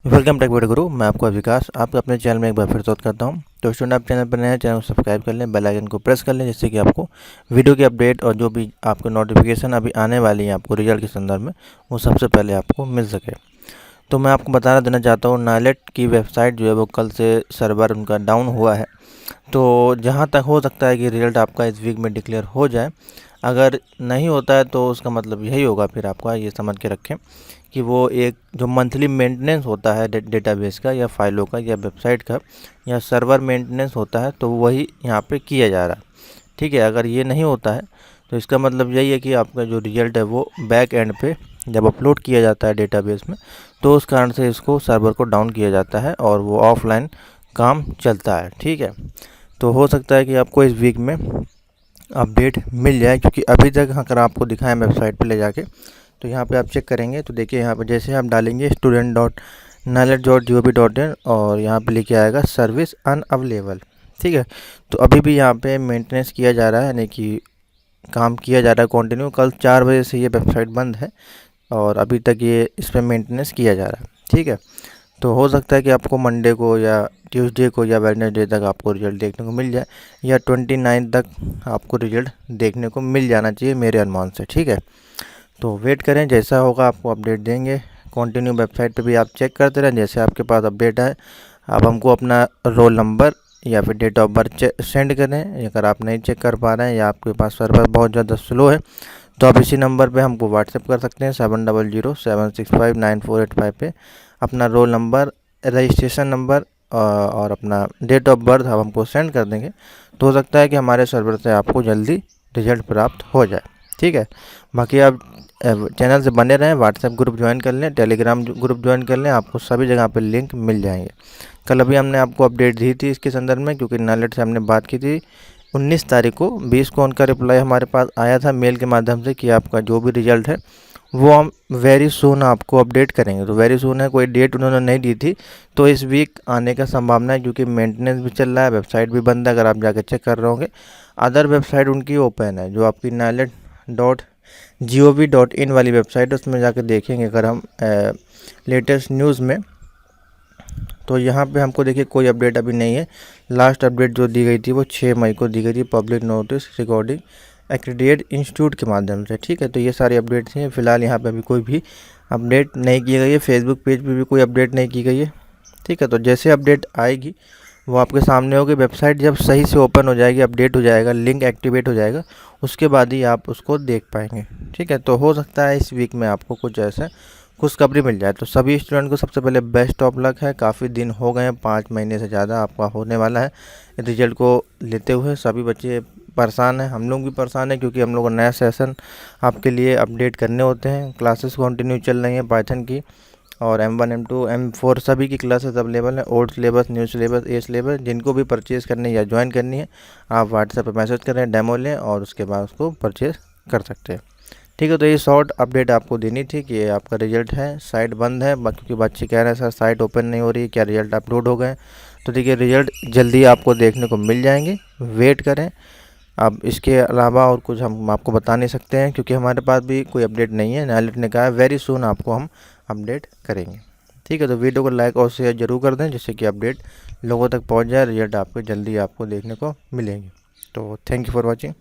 Welcome techvideoguru। मैं आपका विकास आपका अपने चैनल में एक बार फिर स्वागत करता हूं। तो स्टूडेंट, आप चैनल पर नए हैं, चैनल को सब्सक्राइब कर लें, बेल आइकन को प्रेस कर लें, जिससे कि आपको वीडियो की अपडेट और जो भी आपको नोटिफिकेशन अभी आने वाली है आपको रिजल्ट के संदर्भ में, वो सबसे पहले आपको मिल सके। तो मैं आपको बताना देना चाहता हूँ, नाइलेट की वेबसाइट जो है वो कल से सर्वर उनका डाउन हुआ है। तो जहाँ तक हो सकता है कि रिजल्ट आपका इस वीक में डिक्लेयर हो जाए। अगर नहीं होता है तो उसका मतलब यही होगा, फिर आपका ये समझ के रखें कि वो एक जो मंथली मेंटेनेंस होता है डेटाबेस का या फाइलों का या वेबसाइट का या सर्वर मेंटेनेंस होता है, तो वही यहाँ पे किया जा रहा है। ठीक है, अगर ये नहीं होता है तो इसका मतलब यही है कि आपका जो रिजल्ट है वो बैक एंड पे जब अपलोड किया जाता है डेटाबेस में, तो उस कारण से इसको सर्वर को डाउन किया जाता है और वो ऑफलाइन काम चलता है। ठीक है, तो हो सकता है कि आपको इस वीक में अपडेट मिल जाए, क्योंकि अभी तक अगर आपको दिखाएं वेबसाइट पे ले जाके, तो यहाँ पे आप चेक करेंगे तो देखिए यहाँ पे जैसे आप डालेंगे student.nalet.gov.in और यहाँ पे लिखे आएगा सर्विस अनअवेलेबल। ठीक है, तो अभी भी यहाँ पे मेंटेनेंस किया जा रहा है, यानी कि काम किया जा रहा है कंटिन्यू। कल 4 बजे से ये वेबसाइट बंद है और अभी तक ये इस पर मेंटेनेंस किया जा रहा है। ठीक है, तो हो सकता है कि आपको मंडे को या ट्यूसडे को या वेडनेसडे तक आपको रिजल्ट देखने को मिल जाए, या 29 तक आपको रिजल्ट देखने को मिल जाना चाहिए मेरे अनुमान से। ठीक है, तो वेट करें, जैसा होगा आपको अपडेट देंगे। कंटिन्यू वेबसाइट पे भी आप चेक करते रहें, जैसे आपके पास अपडेट आए आप हमको अपना रोल नंबर या फिर डेट ऑफ बर्थ सेंड करें। अगर आप नहीं चेक कर पा रहे हैं या आपके पास सर्वर बहुत ज़्यादा स्लो है, तो आप इसी नंबर पे हमको व्हाट्सएप कर सकते हैं 7007659485 पे अपना रोल नंबर, रजिस्ट्रेशन नंबर और अपना डेट ऑफ बर्थ आप हमको सेंड कर देंगे, तो हो सकता है कि हमारे सर्वर से आपको जल्दी रिजल्ट प्राप्त हो जाए। ठीक है, बाकी आप चैनल से बने रहें, व्हाट्सएप ग्रुप ज्वाइन कर लें, टेलीग्राम ग्रुप ज्वाइन कर लें, आपको सभी जगह पे लिंक मिल जाएंगे। कल अभी हमने आपको अपडेट दी थी इसके संदर्भ में, क्योंकि नाइलेट से हमने बात की थी 19 तारीख को। 20 को उनका रिप्लाई हमारे पास आया था मेल के माध्यम से कि आपका जो भी रिजल्ट है वो हम वेरी सून आपको अपडेट करेंगे। तो वेरी सून है, कोई डेट उन्होंने नहीं दी थी, तो इस वीक आने का संभावना है, क्योंकि मेंटेनेंस भी चल रहा है, वेबसाइट भी बंद है। अगर आप जाकर चेक कर रहे होंगे, अदर वेबसाइट उनकी ओपन है, जो आपकी nalet.gov.in वाली वेबसाइट है, उसमें जाकर देखेंगे अगर हम लेटेस्ट न्यूज़ में, तो यहाँ पे हमको देखिए कोई अपडेट अभी नहीं है। लास्ट अपडेट जो दी गई थी वो 6 मई को दी गई थी, public notice recording accredited institute के माध्यम से। ठीक है, तो ये सारी अपडेट्स हैं। फिलहाल यहाँ पे अभी कोई भी अपडेट नहीं की गई है, फेसबुक पेज पे भी कोई अपडेट नहीं की गई है। ठीक है, तो जैसे अपडेट आएगी वो आपके सामने होगी। वेबसाइट जब सही से ओपन हो जाएगी, अपडेट हो जाएगा, लिंक एक्टिवेट हो जाएगा, उसके बाद ही आप उसको देख पाएंगे। ठीक है, तो हो सकता है इस वीक में आपको कुछ ऐसा खुशखबरी मिल जाए। तो सभी स्टूडेंट को सबसे पहले बेस्ट ऑफ लक है। काफ़ी दिन हो गए हैं, 5 महीने से ज़्यादा आपका होने वाला है रिजल्ट को लेते हुए। सभी बच्चे परेशान हैं, हम लोग भी परेशान हैं, क्योंकि हम लोग को नया सेशन आपके लिए अपडेट करने होते हैं। क्लासेस कंटिन्यू चल रही हैं पाइथन की, और M1 M2 M4 सभी की क्लासेस अवेलेबल हैं। ओल्ड सिलेबस, न्यू सिलेबस, ए सिलेबस, जिनको भी परचेज़ करनी है या ज्वाइन करनी है, आप व्हाट्सएप पर मैसेज करें, डेमो लें और उसके बाद उसको परचेज़ कर सकते हैं। ठीक है, तो ये शॉर्ट अपडेट आपको देनी थी कि ये आपका रिजल्ट है। साइट बंद है क्योंकि बच्चे कह रहे हैं सर साइट ओपन नहीं हो रही है, क्या रिजल्ट अपलोड हो गए? तो देखिए, रिजल्ट जल्दी आपको देखने को मिल जाएंगे, वेट करें। अब इसके अलावा और कुछ हम आपको बता नहीं सकते हैं, क्योंकि हमारे पास भी कोई अपडेट नहीं है। नाइलेट ने कहा है वेरी सून आपको हम अपडेट करेंगे। ठीक है, तो वीडियो को लाइक और शेयर जरूर कर दें, जिससे कि अपडेट लोगों तक पहुंच जाए, रिजल्ट आपको जल्दी आपको देखने को मिलेंगे। तो थैंक यू फॉर वॉचिंग।